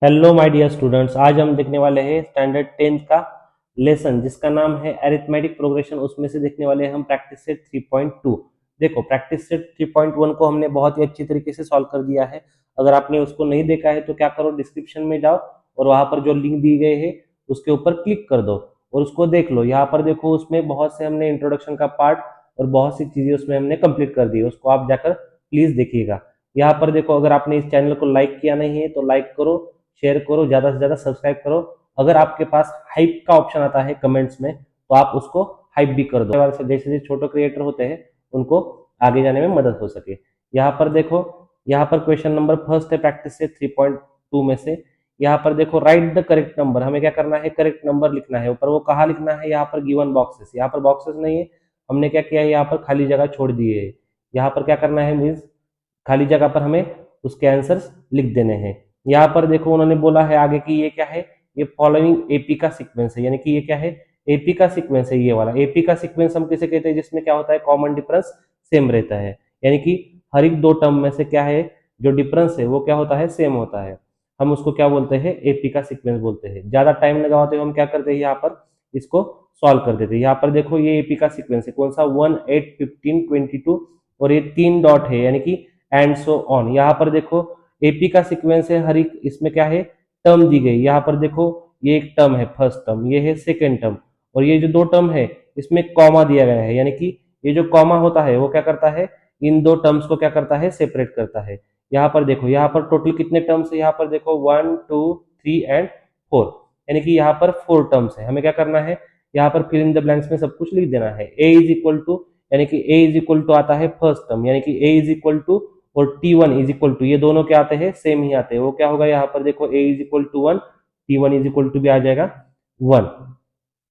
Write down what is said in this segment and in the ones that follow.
Hello my dear students, आज हम देखने वाले हैं स्टैंडर्ड 10th का लेसन जिसका नाम है अरिथमेटिक प्रोग्रेशन। उसमें से देखने वाले हैं हम प्रैक्टिस सेट 3.2। देखो, प्रैक्टिस सेट 3.1 को हमने बहुत ही अच्छी तरीके से सॉल्व कर दिया है। अगर आपने उसको नहीं देखा है तो क्या करो, डिस्क्रिप्शन में जाओ और वहां पर जो लिंक दी गई है उसके ऊपर क्लिक कर दो और उसको देख लो। यहाँ पर देखो, उसमें बहुत से हमने इंट्रोडक्शन का पार्ट और बहुत सी चीजें उसमें हमने कंप्लीट कर दी है। उसको आप जाकर प्लीज देखिएगा। यहाँ पर देखो, अगर आपने इस चैनल को लाइक किया नहीं है तो लाइक करो, शेयर करो, ज्यादा से ज्यादा सब्सक्राइब करो। अगर आपके पास हाइप का ऑप्शन आता है कमेंट्स में तो आप उसको हाइप भी कर दो, जैसे जैसे छोटे क्रिएटर होते हैं उनको आगे जाने में मदद हो सके। यहाँ पर देखो, यहाँ पर क्वेश्चन नंबर फर्स्ट है प्रैक्टिस से 3.2 में से। यहाँ पर देखो, राइट द करेक्ट नंबर। हमें क्या करना है, करेक्ट नंबर लिखना है। ऊपर वो कहाँ लिखना है, यहाँ पर गिवन बॉक्सेस। यहाँ पर बॉक्सेस नहीं है, हमने क्या किया है, यहाँ पर खाली जगह छोड़ दी है। यहाँ पर क्या करना है, मीन्स खाली जगह पर हमें उसके आंसर्स लिख देने हैं। यहाँ पर देखो, उन्होंने बोला है आगे कि ये क्या है, ये फॉलोइंग एपी का सीक्वेंस है, यानी कि ये क्या है, एपी का सीक्वेंस है। ये वाला एपी का सीक्वेंस हम किसे कहते हैं, जिसमें क्या होता है, कॉमन डिफरेंस सेम रहता है। यानी कि हर एक दो टर्म में से क्या है, जो डिफरेंस है वो क्या होता है, सेम होता है। हम उसको क्या बोलते हैं, एपी का सीक्वेंस बोलते हैं। ज्यादा टाइम लगाते हुए हम क्या करते हैं, यहाँ पर इसको सॉल्व कर देते हैं। यहाँ पर देखो, ये एपी का सीक्वेंस है, कौन सा, 1 8 15 22 और ये 3 डॉट है, यानी कि एंड सो ऑन। यहाँ पर देखो, एपी का सीक्वेंस है, हर एक इसमें क्या है, टर्म दी गई। यहाँ पर देखो, ये एक टर्म है फर्स्ट टर्म, ये है सेकेंड टर्म, और ये जो दो टर्म है इसमें कॉमा दिया गया है। यानी कि ये जो कॉमा होता है वो क्या करता है, इन दो टर्म्स को क्या करता है, सेपरेट करता है। यहाँ पर देखो, यहाँ पर टोटल कितने टर्म्स है, यहाँ पर देखो 1 2 3 एंड 4, यानी कि यहाँ पर 4 टर्म्स है। हमें क्या करना है, यहाँ पर फिल इन द ब्लैंक्स में सब कुछ लिख देना है। ए इज इक्वल टू, यानी कि ए इज इक्वल टू आता है फर्स्ट टर्म, यानी कि ए इज इक्वल टू, और T one is equal to, ये दोनों क्या आते हैं, सेम ही आते हैं। वो क्या होगा, यहाँ पर देखो, a is equal to 1, T one is equal to भी आ जाएगा 1।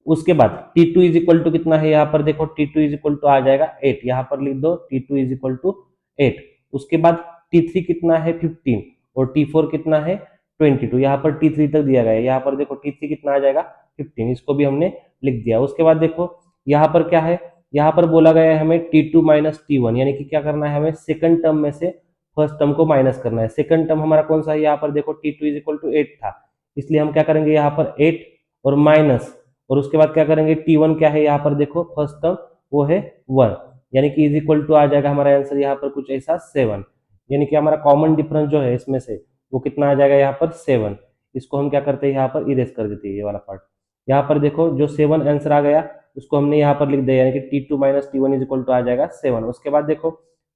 उसके बाद T two is equal to कितना है, यहाँ पर देखो, T two is equal to आ जाएगा 8, यहाँ पर लिख दो T two is equal to 8। उसके बाद टी थ्री कितना है, 15, और टी फोर कितना है, 22। यहाँ पर टी थ्री तक दिया गया है, यहाँ पर देखो टी थ्री कितना आ जाएगा, 15, इसको भी हमने लिख दिया। उसके बाद देखो, यहाँ पर क्या है, यहाँ पर बोला गया है हमें T two minus T one, यानी कि क्या करना है, हमें सेकंड टर्म में से फर्स्ट टर्म को माइनस करना है। सेकंड टर्म हमारा कौन सा है, यहाँ पर देखो T two is equal to 8 था, इसलिए हम क्या करेंगे, यहाँ पर 8 और माइनस, और उसके बाद क्या करेंगे, टी वन क्या है, यहाँ पर देखो फर्स्ट टर्म वो है 1, यानी कि इज इक्वल टू आ जाएगा हमारा आंसर यहाँ पर कुछ ऐसा 7। यानी कि हमारा कॉमन डिफरेंस जो है इसमें से वो कितना आ जाएगा, यहाँ पर 7। इसको हम क्या करते हैं, यहाँ पर इरेज कर देते हैं ये वाला पार्ट। यहाँ पर देखो, जो 7 आंसर आ गया उसको हमने यहाँ पर लिख दिया, यानी कि T two minus T one is equal to आ जाएगा 7। उसके बाद देखो,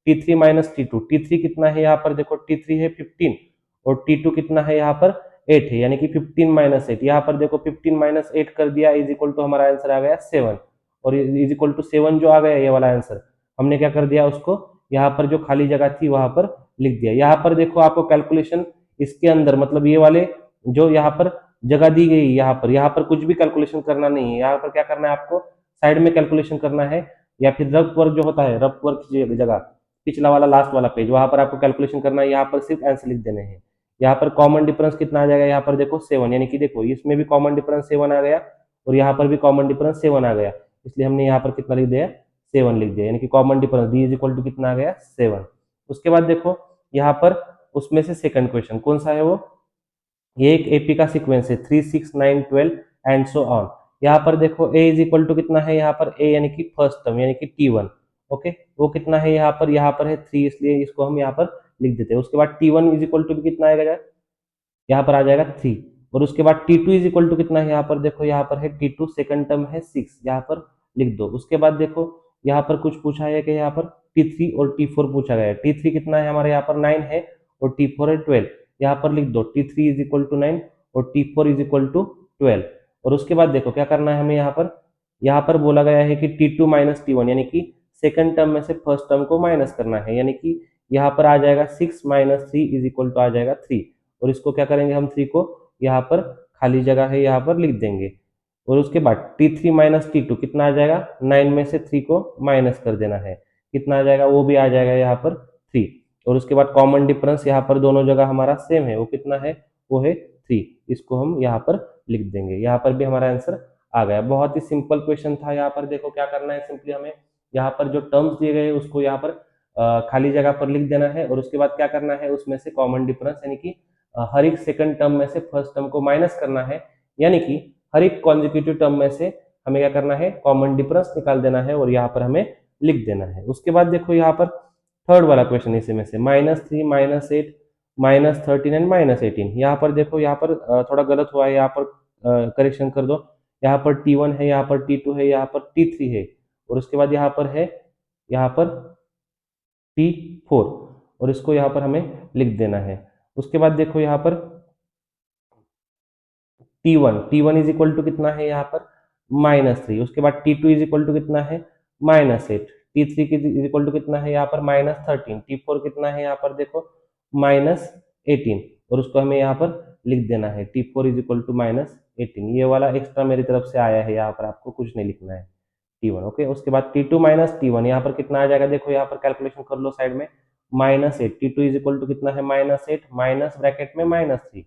T three minus T two, T three कितना है, यहाँ पर देखो टी थ्री है 15, और टी टू कितना है, यहाँ पर 8 है, यानी कि 15 माइनस 8। यहाँ पर देखो 15 माइनस 8 कर दिया, इज इक्वल टू हमारा आंसर आ गया 7, और इज इक्वल टू 7 जो आ गया ये वाला आंसर, हमने क्या कर दिया, उसको यहाँ पर जो खाली जगह थी वहां पर लिख दिया। यहाँ पर देखो, आपको कैलकुलेशन इसके अंदर, मतलब ये वाले जो यहाँ पर जगह दी गई, यहाँ पर कुछ भी कैलकुलेशन करना नहीं है। यहाँ पर क्या करना है, आपको साइड में कैलकुलेशन करना है, या फिर रफ वर्क जो होता है, रफ वर्क की जगह पिछला वाला लास्ट वाला पेज, वहां पर आपको कैलकुलेशन करना है। यहाँ पर सिर्फ आंसर लिख देने हैं। यहाँ पर कॉमन डिफरेंस कितना आ जाएगा, यहाँ पर देखो 7, यानी कि देखो इसमें भी कॉमन डिफरेंस 7 आ गया और यहाँ पर भी कॉमन डिफरेंस 7 आ गया, इसलिए हमने यहाँ पर कितना लिख दिया, 7 लिख दिया, यानी कि common difference D is equal to कितना आ गया, 7। उसके बाद देखो, यहाँ पर उसमें से सेकंड क्वेश्चन कौन सा है, वो ये एक एपी का सीक्वेंस है, 3 6 9 12 एंड सो ऑन। यहाँ पर देखो, ए इज इक्वल टू कितना है, यहाँ पर ए यानी कि फर्स्ट टर्म, यानी कि टी वन, ओके, वो कितना है, यहाँ पर है 3, इसलिए इसको हम यहाँ पर लिख देते हैं। उसके बाद T one is equal to कितना आएगा, यहाँ पर आ जाएगा 3, और उसके बाद T two is equal to कितना है, यहाँ पर देखो, यहाँ पर है टी टू, सेकंड टर्म है 6, यहाँ पर लिख दो। उसके बाद देखो, यहाँ पर कुछ पूछा है कि यहाँ पर टी थ्री और टी फोर पूछा गया है। टी थ्री कितना है हमारे, यहाँ पर 9 है, और टी फोर है 12, यहाँ पर लिख दो T three is equal to 9 और T four is equal to 12। और उसके बाद देखो क्या करना है हमें, यहाँ पर बोला गया है कि T two minus T one, यानी कि सेकंड टर्म में से फर्स्ट टर्म को माइनस करना है, यानी कि यहाँ पर आ जाएगा 6 माइनस 3 इज इक्वल टू आ जाएगा 3, और इसको क्या करेंगे हम, 3 को यहाँ पर खाली जगह है यहाँ पर लिख देंगे। और उसके बाद T three minus T two कितना आ जाएगा, 9 में से 3 को माइनस कर देना है, कितना आ जाएगा, वो भी आ जाएगा यहाँ पर 3। और उसके बाद कॉमन डिफरेंस यहाँ पर दोनों जगह हमारा सेम है, वो कितना है, वो है 3, इसको हम यहाँ पर लिख देंगे। यहाँ पर भी हमारा आंसर आ गया। बहुत ही सिंपल क्वेश्चन था। यहाँ पर देखो क्या करना है, सिंपली हमें यहाँ पर जो टर्म्स दिए गए उसको यहाँ पर खाली जगह पर लिख देना है, और उसके बाद क्या करना है, उसमें से कॉमन डिफरेंस यानी कि हर एक सेकंड टर्म में से फर्स्ट टर्म को माइनस करना है, यानी कि हर एक कॉन्जिक्यूटिव टर्म में से हमें क्या करना है, कॉमन डिफरेंस निकाल देना है और यहाँ पर हमें लिख देना है। उसके बाद देखो यहाँ पर थर्ड वाला क्वेश्चन इसी में से -3 -8 -13 एंड -18। यहाँ पर देखो, यहाँ पर थोड़ा गलत हुआ है, यहाँ पर करेक्शन कर दो। यहाँ पर T1 है, यहाँ पर T2 है, यहाँ पर T3 है और उसके बाद यहाँ पर है, यहाँ पर T4 और इसको यहाँ पर हमें लिख देना है। उसके बाद देखो यहाँ पर T1 इज इक्वल टू कितना है यहाँ पर -3। उसके बाद T2 इज इक्वल टू कितना है -8। T3 की इज इक्वल टू कितना है यहाँ पर -13। T4 कितना है यहाँ पर देखो -18 और उसको हमें यहाँ पर लिख देना है T4 इज इक्वल टू -18। ये वाला एक्स्ट्रा मेरी तरफ से आया है, यहाँ पर आपको कुछ नहीं लिखना है T1। ओके, उसके बाद T2 माइनस T1 यहाँ पर कितना आ जाएगा, देखो यहाँ पर कैलकुलेशन कर लो साइड में, -8। T2 इज इक्वल टू कितना है -8 माइनस ब्रैकेट में -3,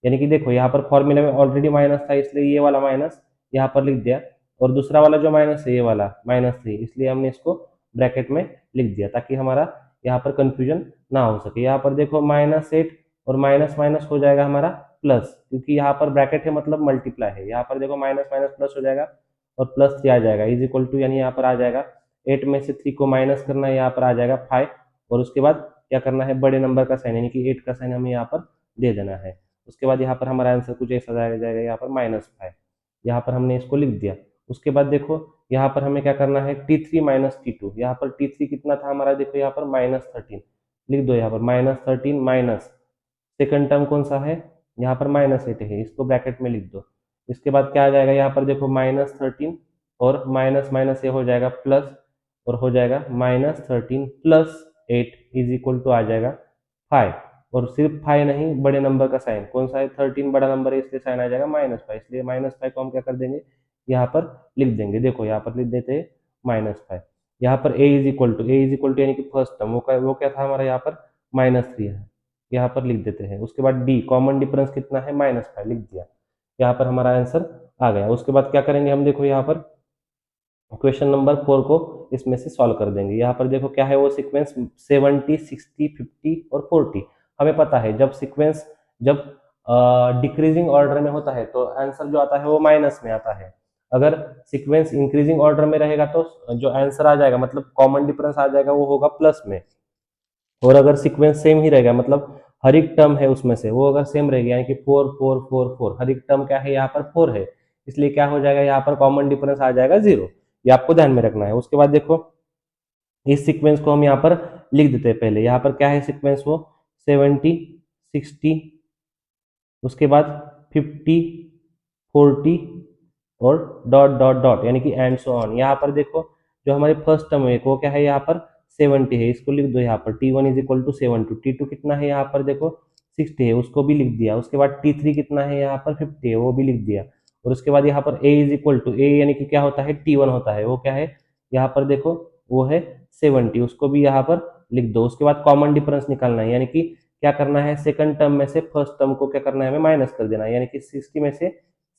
यानी कि देखो यहाँ पर फॉर्मूला में ऑलरेडी माइनस था इसलिए ये वाला माइनस यहाँ पर लिख दिया और दूसरा वाला जो माइनस है ये वाला -3, इसलिए हमने इसको ब्रैकेट में लिख दिया ताकि हमारा यहाँ पर कंफ्यूजन ना हो सके। यहाँ पर देखो -8 और माइनस माइनस हो जाएगा हमारा प्लस, क्योंकि यहाँ पर ब्रैकेट है मतलब मल्टीप्लाई है। यहाँ पर देखो माइनस माइनस प्लस हो जाएगा और +3 आ जाएगा इज इक्वल टू, यानी यहाँ पर आ जाएगा 8 में से 3 को माइनस करना है, यहाँ पर आ जाएगा 5 और उसके बाद क्या करना है, बड़े नंबर का साइन यानी कि 8 का साइन हमें यहाँ पर दे देना है। उसके बाद यहाँ पर हमारा आंसर कुछ ऐसा जाएगा यहाँ पर -5, यहाँ पर हमने इसको लिख दिया। उसके बाद देखो यहाँ पर हमें क्या करना है, T3 माइनस T2। यहाँ पर T3 कितना था हमारा, देखो यहाँ पर -13 लिख दो, यहाँ पर -13 माइनस सेकंड टर्म कौन सा है, यहाँ पर -8 है, इसको ब्रैकेट में लिख दो। इसके बाद क्या आ जाएगा, यहाँ पर देखो -13 और माइनस माइनस ये हो जाएगा प्लस और हो जाएगा -13 + 8 इज इक्वल टू आ जाएगा 5। और सिर्फ 5 नहीं, बड़े नंबर का साइन कौन सा है, 13 बड़ा नंबर है इसलिए साइन आ जाएगा -5, इसलिए -5 को हम क्या कर देंगे, यहाँ पर लिख देंगे। देखो यहाँ पर लिख देते हैं -5। यहाँ पर a इज इक्वल टू यानी कि फर्स्ट टर्म वो क्या था हमारा, यहाँ पर -3 है, यहाँ पर लिख देते हैं। उसके बाद d कॉमन डिफरेंस कितना है -5 लिख दिया, यहाँ पर हमारा आंसर आ गया। उसके बाद क्या करेंगे हम, देखो यहाँ पर क्वेश्चन नंबर 4 को इसमें से सॉल्व कर देंगे। यहाँ पर देखो क्या है वो सीक्वेंस 70 60 50 और 40। हमें पता है जब डिक्रीजिंग ऑर्डर में होता है तो आंसर जो आता है वो माइनस में आता है। अगर सीक्वेंस इंक्रीजिंग ऑर्डर में रहेगा तो जो आंसर आ जाएगा मतलब कॉमन डिफरेंस आ जाएगा वो होगा प्लस में। और अगर सीक्वेंस सेम ही रहेगा मतलब हर एक टर्म है उसमें से वो अगर सेम रहेगी, यानी कि 4 4 4 4, हर एक टर्म क्या है यहाँ पर 4 है, इसलिए क्या हो जाएगा यहाँ पर कॉमन डिफरेंस आ जाएगा 0। ये आपको ध्यान में रखना है। उसके बाद देखो इस सीक्वेंस को हम यहाँ पर लिख देते हैं। पहले यहाँ पर क्या है सीक्वेंस, वो 70 60, उसके बाद 50 40 और डॉट डॉट डॉट यानी कि एंड सो ऑन। यहाँ पर देखो जो हमारे फर्स्ट टर्म है वो क्या है, यहाँ पर 70 है, इसको लिख दो यहाँ पर T1 is equal to 70। T2 कितना है यहाँ पर देखो 60 है, उसको भी लिख दिया। उसके बाद T3 कितना है यहाँ पर 50 है, वो भी लिख दिया। और उसके बाद यहाँ पर a is equal to a यानी कि क्या होता है T1 होता है, वो क्या है यहाँ पर देखो वो है 70, उसको भी यहाँ पर लिख दो। उसके बाद कॉमन डिफरेंस निकालना है, यानी कि क्या करना है, सेकंड टर्म में से फर्स्ट टर्म को क्या करना है हमें माइनस कर देना है, यानी कि 60 में से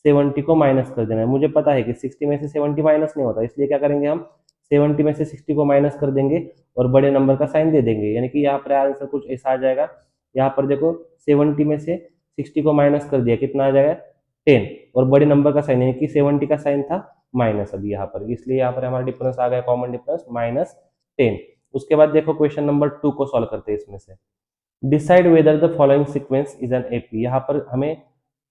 70 को माइनस कर देना है। मुझे पता है कि 60 में से 70 माइनस नहीं होता, इसलिए क्या करेंगे हम 70 में से 60 को माइनस कर देंगे और बड़े नंबर का साइन दे देंगे, यानी कि यहाँ पर आंसर कुछ ऐसा आ जाएगा। यहाँ पर देखो 70 में से 60 को माइनस कर दिया, कितना आ जाएगा 10 और बड़े नंबर का साइन यानी कि 70 का साइन था माइनस अभी यहाँ पर, इसलिए यहाँ पर हमारा डिफरेंस आ गया कॉमन डिफरेंस -10। उसके बाद देखो क्वेश्चन नंबर 2 को सॉल्व करते हैं। इसमें से decide whether the following sequence is an AP. यहाँ पर हमें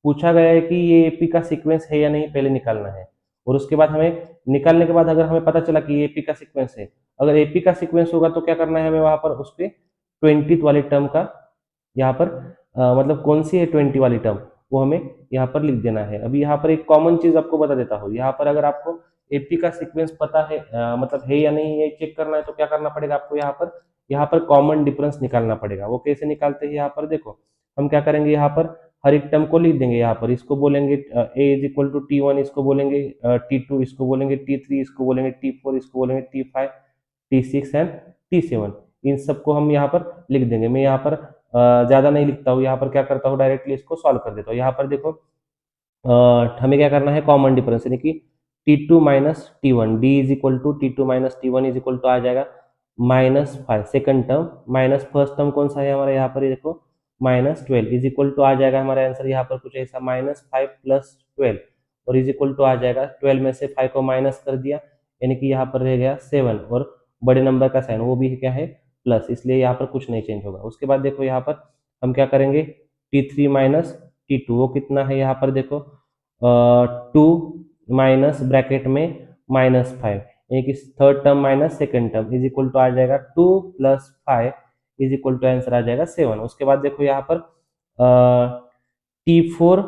पूछा गया है कि ये एपी का सीक्वेंस है या नहीं, पहले निकालना है। और उसके बाद हमें निकालने के बाद अगर हमें पता चला कि ये एपी का सीक्वेंस है, अगर एपी का सीक्वेंस होगा तो क्या करना है हमें, वहां पर उसके 20th वाली टर्म का यहाँ पर मतलब कौन सी है 20 वाली टर्म, वो हमें यहाँ पर लिख देना है। अभी यहाँ पर एक कॉमन चीज आपको बता देता हूँ, यहाँ पर अगर आपको एपी का सीक्वेंस पता है मतलब है या नहीं ये चेक करना है तो क्या करना पड़ेगा आपको, यहाँ पर कॉमन डिफरेंस निकालना पड़ेगा। वो कैसे निकालते हैं, यहाँ पर देखो हम क्या करेंगे, यहाँ पर हर एक टर्म को लिख देंगे। यहाँ पर इसको बोलेंगे a is equal to T1, इसको बोलेंगे T2, इसको बोलेंगे T3, इसको बोलेंगे T4, इसको बोलेंगे T5 T6 एंड T7। इन सबको हम यहाँ पर लिख देंगे। मैं यहाँ पर ज्यादा नहीं लिखता हूँ, यहाँ पर क्या करता हूँ डायरेक्टली इसको सॉल्व कर देता हूँ। यहाँ पर देखो हमें क्या करना है, कॉमन डिफरेंस यानी कि T2 minus T1, d is equal to T2 minus T1 is equal to आ जाएगा -5 second term minus first term कौन सा है हमारा, यहाँ पर ये देखो माइनस 12 इज इक्वल टू आ जाएगा हमारा आंसर यहाँ पर कुछ ऐसा -5 प्लस 12 और इज इक्वल टू आ जाएगा 12 में से 5 को माइनस कर दिया यानी कि यहाँ पर रह गया 7 और बड़े नंबर का साइन वो भी क्या है प्लस, इसलिए यहाँ पर कुछ नहीं चेंज होगा। उसके बाद देखो यहाँ पर हम क्या करेंगे T3 माइनस T2 वो कितना है यहाँ पर देखो 2 माइनस ब्रैकेट में -5 यानी कि third term minus second term is equal to आ जाएगा 2 plus 5 is equal to answer आ जाएगा 7। उसके बाद देखो यहाँ पर T4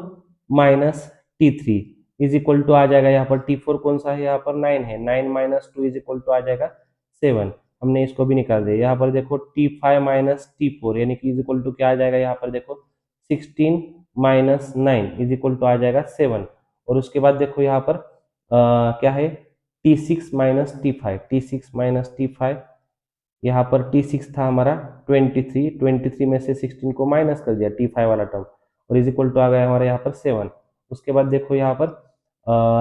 minus T3 is equal to आ जाएगा यहाँ पर T4 कौन सा है यहाँ पर 9 है, 9 माइनस 2 इज इक्वल टू आ जाएगा 7। हमने इसको भी निकाल दिया। यहाँ पर देखो T5 माइनस T4 यानी कि इज इक्वल टू क्या आ जाएगा यहाँ पर देखो 16 माइनस 9 इज इक्वल टू आ जाएगा 7। और उसके बाद देखो यहाँ पर क्या है T6 minus T5, T6 minus T5 यहाँ पर T6 था हमारा 23 में से 16 को माइनस कर दिया T5 वाला टर्म और इज इक्वल टू आ गया हमारे यहाँ पर 7। उसके बाद देखो यहाँ पर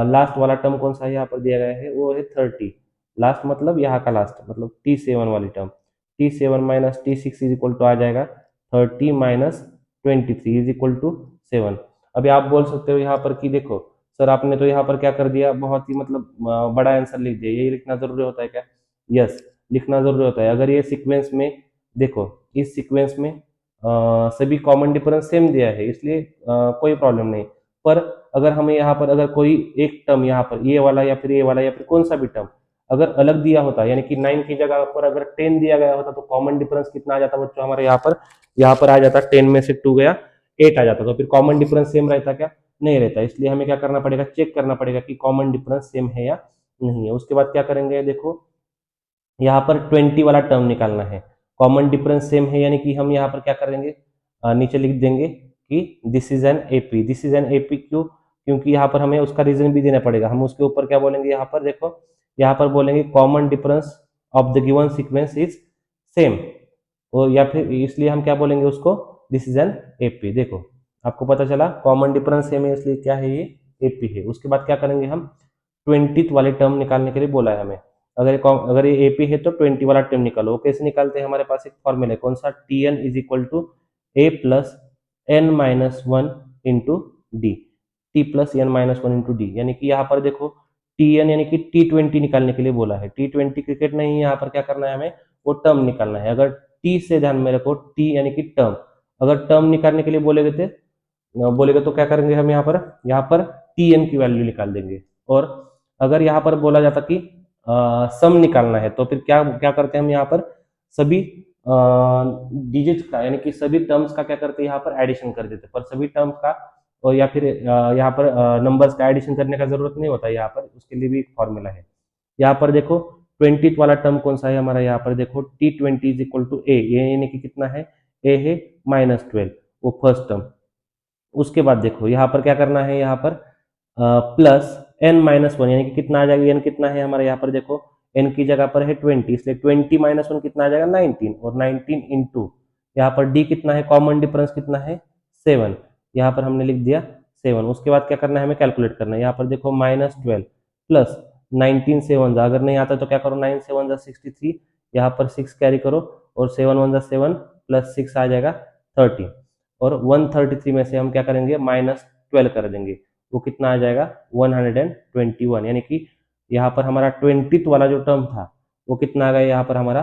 लास्ट वाला टर्म कौन सा है यहाँ पर दिया गया है वो है 30, लास्ट मतलब यहाँ का लास्ट मतलब T7 वाली term T7 minus T6 is equal to आ जाएगा 30 माइनस 23 इज इक्वल टू 7। अभी आप बोल सकते हो यहाँ पर कि देखो सर आपने तो यहाँ पर क्या कर दिया बहुत ही मतलब बड़ा आंसर लिख दिया, ये लिखना जरूरी होता है क्या? यस लिखना जरूरी होता है। अगर ये सीक्वेंस में देखो इस सीक्वेंस में सभी कॉमन डिफरेंस सेम दिया है इसलिए कोई प्रॉब्लम नहीं, पर अगर हमें यहाँ पर अगर कोई एक टर्म यहाँ पर ये वाला या फिर ये वाला या फिर कौन सा भी टर्म अगर अलग दिया होता यानी कि 9 की जगह पर अगर 10 दिया गया होता तो कॉमन डिफरेंस कितना आ जाता बच्चों हमारे यहाँ पर आ जाता 10 में से 2 गया 8 आ जाता, तो फिर कॉमन डिफरेंस सेम रहता क्या? नहीं रहता। इसलिए हमें क्या करना पड़ेगा चेक करना पड़ेगा कि कॉमन डिफरेंस सेम है या नहीं है। उसके बाद क्या करेंगे देखो यहाँ पर 20 वाला टर्म निकालना है, कॉमन डिफरेंस सेम है यानी कि हम यहाँ पर क्या करेंगे नीचे लिख देंगे कि this is an AP, this is an AP क्यों? क्योंकि यहाँ पर हमें उसका रीजन भी देना पड़ेगा। हम उसके ऊपर क्या बोलेंगे यहाँ पर देखो यहाँ पर बोलेंगे common difference of the given sequence is same, और या फिर इसलिए हम क्या बोलेंगे उसको दिस इज एन एपी। देखो आपको पता चला कॉमन डिफरेंस सेम है इसलिए क्या है ये एपी है। उसके बाद क्या करेंगे हम 20th वाले टर्म निकालने के लिए बोला है हमें। अगर ये एपी है तो 20 वाला टर्म निकालो। वो कैसे निकालते हैं? हमारे पास एक फॉर्मूला है कौन सा T N is equal to A plus N minus one into D, T plus N minus one into D, यानी कि यहाँ पर देखो टी एन यानी कि T20 निकालने के लिए बोला है। T20 क्रिकेट नहीं, यहाँ पर क्या करना है हमें वो टर्म निकालना है। अगर टी से ध्यान में रखो टी यानी कि टर्म, अगर टर्म निकालने के लिए बोलेगे तो क्या करेंगे हम यहाँ पर टी एन की वैल्यू निकाल देंगे। और अगर यहाँ पर बोला जाता कि सम निकालना है तो फिर क्या क्या करते हैं हम यहाँ पर सभी डिजिट्स का यानी कि सभी टर्म्स का क्या करते हैं यहाँ पर एडिशन कर देते हैं, पर सभी टर्म्स का और या फिर यहाँ पर नंबर्स का एडिशन करने का जरूरत नहीं होता। यहाँ पर उसके लिए भी एक फॉर्मूला है। यहाँ पर देखो 20th वाला टर्म कौन सा है हमारा, यहाँ पर देखो T20 इज इक्वल टू ए, यानी कि कितना है ए है -12 वो फर्स्ट टर्म। उसके बाद देखो यहाँ पर क्या करना है यहाँ पर प्लस n माइनस वन यानी कि कितना आ जाएगा n कितना है हमारे यहाँ पर देखो n की जगह पर है 20 इसलिए 20 माइनस वन कितना आ जाएगा 19 और 19 इंटू यहाँ पर d कितना है कॉमन डिफरेंस कितना है 7, यहाँ पर हमने लिख दिया 7। उसके बाद क्या करना है हमें कैलकुलेट करना है। यहाँ पर देखो -12 प्लस 19 से 1 अगर नहीं आता तो क्या करो 9 से 1 63, यहाँ पर 6 कैरी करो और 7 1 7 प्लस 6 आ जाएगा 13 और 133 में से हम क्या करेंगे -12 कर देंगे, वो कितना आ जाएगा 121, यानी कि यहाँ पर हमारा 20th वाला जो टर्म था वो कितना आ गया यहाँ पर हमारा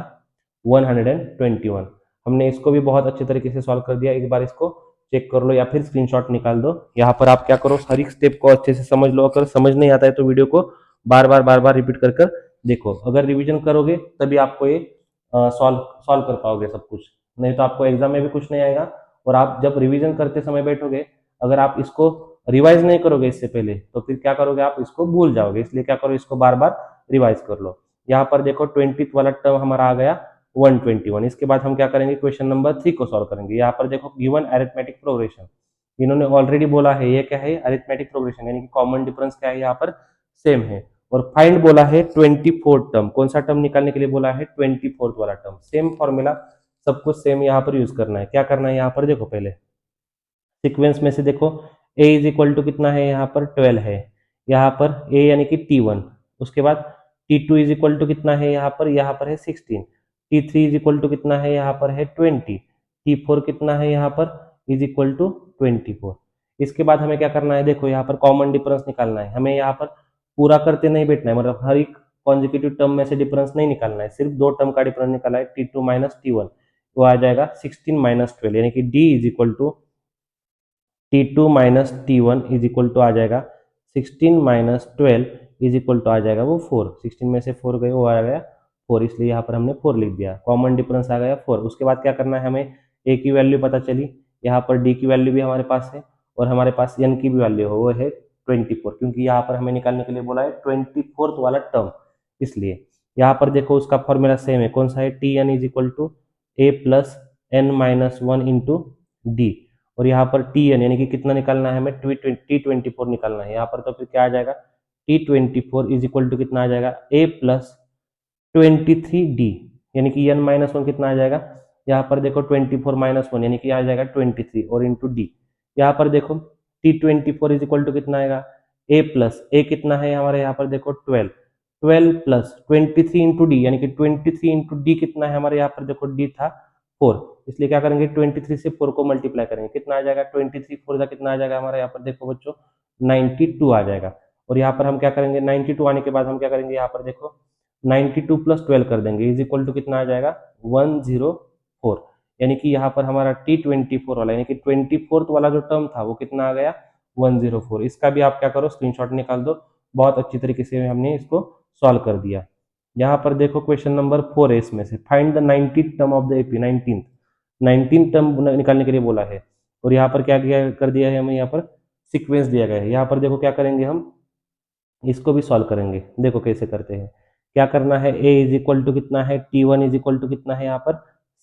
121। हमने इसको भी बहुत अच्छे तरीके से सॉल्व कर दिया, एक बार इसको चेक कर लो या फिर स्क्रीनशॉट निकाल दो। यहाँ पर आप क्या करो हर एक स्टेप को अच्छे से समझ लो, अगर समझ नहीं आता है तो वीडियो को बार बार रिपीट कर कर देखो। अगर रिविजन करोगे तभी आपको ये सॉल्व कर पाओगे सब कुछ, नहीं तो आपको एग्जाम में भी कुछ नहीं आएगा। और आप जब रिवीजन करते समय बैठोगे अगर आप इसको रिवाइज नहीं करोगे इससे पहले तो फिर क्या करोगे आप इसको भूल जाओगे, इसलिए क्या करो इसको बार बार रिवाइज कर लो। यहाँ पर देखो 20th वाला टर्म हमारा आ गया 121। इसके बाद हम क्या करेंगे क्वेश्चन नंबर 3 को सॉल्व करेंगे। यहाँ पर देखो गिवन अरिथमेटिक प्रोग्रेशन, इन्होंने ऑलरेडी बोला है ये क्या है अरिथमेटिक प्रोग्रेशन यानी कि कॉमन डिफरेंस क्या है यहाँ पर सेम है। और फाइंड बोला है 24th टर्म, कौन सा टर्म निकालने के लिए बोला है 24th वाला टर्म। सेम फॉर्मूला सब कुछ सेम यहाँ पर यूज करना है। क्या करना है यहाँ पर देखो पहले सीक्वेंस में से देखो a इज इक्वल टू कितना है यहाँ पर 12 है, यहाँ पर a यानी कि T1। उसके बाद T2 इज इक्वल टू कितना है यहाँ पर है 16, T3 इज इक्वल टू कितना है यहाँ पर है 20, T4 कितना है यहाँ पर इज इक्वल टू 24। इसके बाद हमें क्या करना है, देखो यहाँ पर कॉमन डिफरेंस निकालना है। हमें यहाँ पर पूरा करते नहीं बैठना है, मतलब हर एक कॉन्जिक्यूटिव टर्म में से डिफरेंस नहीं निकालना है, सिर्फ दो टर्म का डिफरेंस निकाला है, T2 माइनस T1, वो आ जाएगा 16 माइनस 12, यानी कि D is equal to T2 minus T1 is equal to आ जाएगा 16 माइनस 12 इज इक्वल टू आ जाएगा वो 4। 16 में से 4 गए, वो आ गया 4, इसलिए यहाँ पर हमने 4 लिख दिया। कॉमन डिफरेंस आ गया 4। उसके बाद क्या करना है, हमें A की वैल्यू पता चली, यहाँ पर D की वैल्यू भी हमारे पास है, और हमारे पास N की भी वैल्यू है, वो है 24, क्योंकि यहाँ पर हमें निकालने के लिए बोला है 24th वाला टर्म, इसलिए यहाँ पर देखो उसका फॉर्मूला सेम है, कौन सा है, Tn is equal to A plus N minus 1 into D, और यहाँ पर Tn यानी कि कितना निकालना है हमें, T24 निकालना है यहाँ पर, तो फिर क्या आ जाएगा, T24 इज इक्वल टू कितना आ जाएगा, A प्लस 23D, यानी कि n माइनस 1 कितना आ जाएगा, यहाँ पर देखो 24 माइनस 1 यानी कि आ जाएगा 23, और इंटू डी, यहाँ पर देखो T24 इज इक्वल टू कितना आएगा, A प्लस A कितना है हमारे यहाँ पर देखो 12, 12 प्लस 23 इंटू डी, यानी कि 23 इंटू डी कितना है हमारे यहाँ पर देखो, डी था 4, इसलिए क्या करेंगे 23 से 4 को मल्टीप्लाई करेंगे, कितना आ जाएगा 23 4 का कितना आ जाएगा हमारे यहाँ पर देखो बच्चों 92 आ जाएगा। और यहाँ पर हम क्या करेंगे, 92 आने के बाद हम क्या करेंगे, यहाँ पर देखो 92 प्लस 12 कर देंगे, इज इक्वल टू कितना आ जाएगा 104, यानी कि यहाँ पर हमारा T24 वाला यानी कि 24th वाला जो टर्म था वो कितना आ गया 104। इसका भी आप क्या करो, स्क्रीनशॉट निकाल दो, बहुत अच्छी तरीके से हमने इसको सॉल्व कर दिया। यहाँ पर देखो क्वेश्चन नंबर 4 है, इसमें से find the 19th term of the AP, 19th term निकालने के लिए बोला है, और यहाँ पर क्या किया कर दिया है हमें, यहाँ पर सीक्वेंस दिया गया है। यहाँ पर देखो क्या करेंगे, हम इसको भी सॉल्व करेंगे, देखो कैसे करते हैं। क्या करना है, a इज इक्वल टू कितना है, T1 इज इक्वल टू कितना है यहाँ पर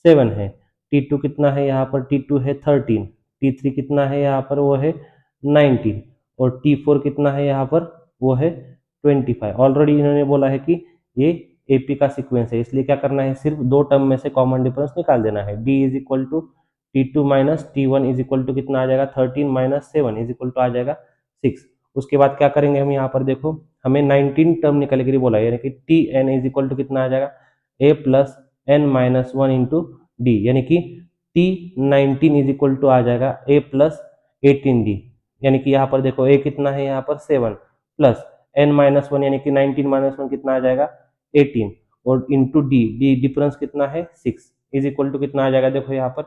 7 है, T2 कितना है यहाँ पर, T2 है 13, T3 कितना है यहाँ पर वो है 19, और T4 कितना है यहाँ पर वो है 25। ऑलरेडी इन्होंने बोला है कि ये एपी का सीक्वेंस है, इसलिए क्या करना है, सिर्फ दो टर्म में से कॉमन डिफरेंस निकाल देना है। D is equal to T2 minus T1 is equal to कितना आ जाएगा 13 माइनस 7 इज इक्वल टू आ जाएगा 6। उसके बाद क्या करेंगे हम, यहाँ पर देखो हमें 19 टर्म निकल के लिए बोला है, यानी कि Tn इज इक्वल टू कितना आ जाएगा, A plus n minus 1 into D, यानी कि T19 इज इक्वल टू आ जाएगा A प्लस 18D, यानी कि यहाँ पर देखो A कितना है यहाँ पर 7 प्लस n माइनस 1 यानी कि 19 माइनस 1 कितना आ जाएगा 18, और इंटू डी डिफरेंस कितना है 6 इज इक्वल टू कितना आ जाएगा, देखो यहाँ पर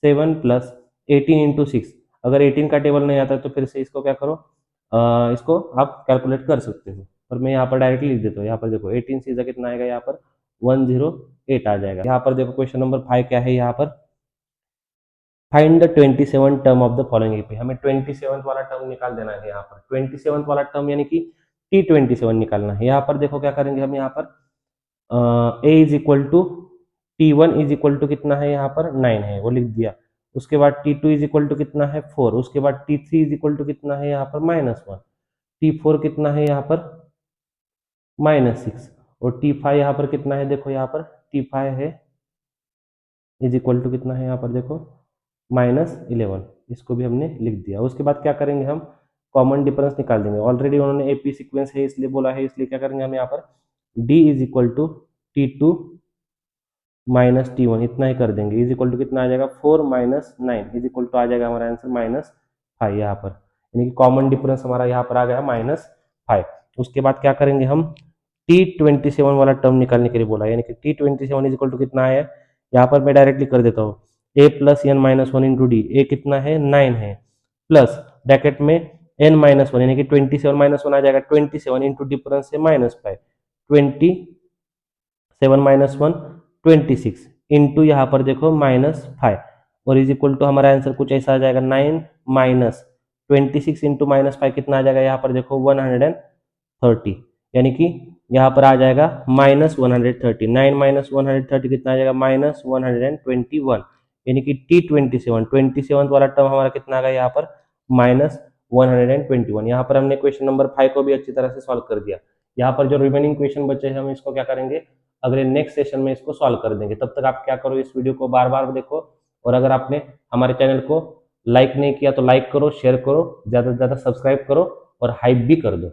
7 प्लस 18 इंटू 6। अगर 18 का टेबल नहीं आता तो फिर से इसको क्या करो, इसको आप कैलकुलेट कर सकते हो, और मैं यहाँ पर डायरेक्टली लिख देता हूँ। यहाँ पर देखो 18 सीधा कितना आएगा, यहाँ पर 108 आ जाएगा। यहाँ पर देखो क्वेश्चन नंबर 5 क्या है, यहाँ पर find the 27 term of the following AP, हमें 27 वाला टर्म निकाल देना है। यहाँ पर 27 वाला टर्म यानी कि T27 निकालना है। यहाँ पर देखो क्या करेंगे हम, यहाँ पर A is equal to T1 is equal to कितना है यहाँ पर 9 है, वो लिख दिया। उसके बाद T2 इज इक्वल टू कितना है 4, उसके बाद T3 इज इक्वल टू कितना है यहाँ पर -1, T4 कितना है यहाँ पर -6, और T5 यहाँ पर कितना है, देखो यहाँ पर T5 है इज इक्वल टू कितना है यहाँ पर देखो -11, इसको भी हमने लिख दिया। उसके बाद क्या करेंगे, हम कॉमन डिफरेंस निकाल देंगे। ऑलरेडी उन्होंने एपी सीक्वेंस है इसलिए बोला है, इसलिए क्या करेंगे हम यहाँ पर D is equal to T2 minus T1 इतना ही कर देंगे, इज इक्वल टू कितना आ जाएगा 4 माइनस 9 इज इक्वल टू आ जाएगा हमारा आंसर -5 यहाँ पर, यानी कि कॉमन डिफरेंस हमारा यहाँ पर आ गया -5। उसके बाद क्या करेंगे, हम T27 वाला टर्म निकालने के लिए बोला, यानी कि T27 इज इक्वल टू कितना है, यहाँ पर मैं डायरेक्टली कर देता हूँ A plus n minus 1 into D, a कितना है 9 है, प्लस ब्रैकेट में n माइनस 1 यानी कि 27 माइनस 1 आ जाएगा 27 इंटू डिफरेंस है -5, 27 माइनस 1 26 इंटू यहाँ पर देखो -5, और इज इक्वल टू हमारा आंसर कुछ ऐसा आ जाएगा 9 माइनस 26 इंटू -5 कितना आ जाएगा यहाँ पर देखो 130, यानी कि यहाँ पर आ जाएगा -130, 9 माइनस 130 कितना आ जाएगा -121, यानी कि T27 वाला टर्म हमारा कितना आ गया यहाँ पर -121। यहाँ पर हमने क्वेश्चन नंबर 5 को भी अच्छी तरह से सॉल्व कर दिया। यहाँ पर जो रिमेनिंग क्वेश्चन बचे हैं हम इसको क्या करेंगे, अगले नेक्स्ट सेशन में इसको सॉल्व कर देंगे। तब तक आप क्या करो, इस वीडियो को बार बार देखो, और अगर आपने हमारे चैनल को लाइक नहीं किया तो लाइक करो, शेयर करो, ज़्यादा से ज़्यादा सब्सक्राइब करो और हाइप भी कर दो।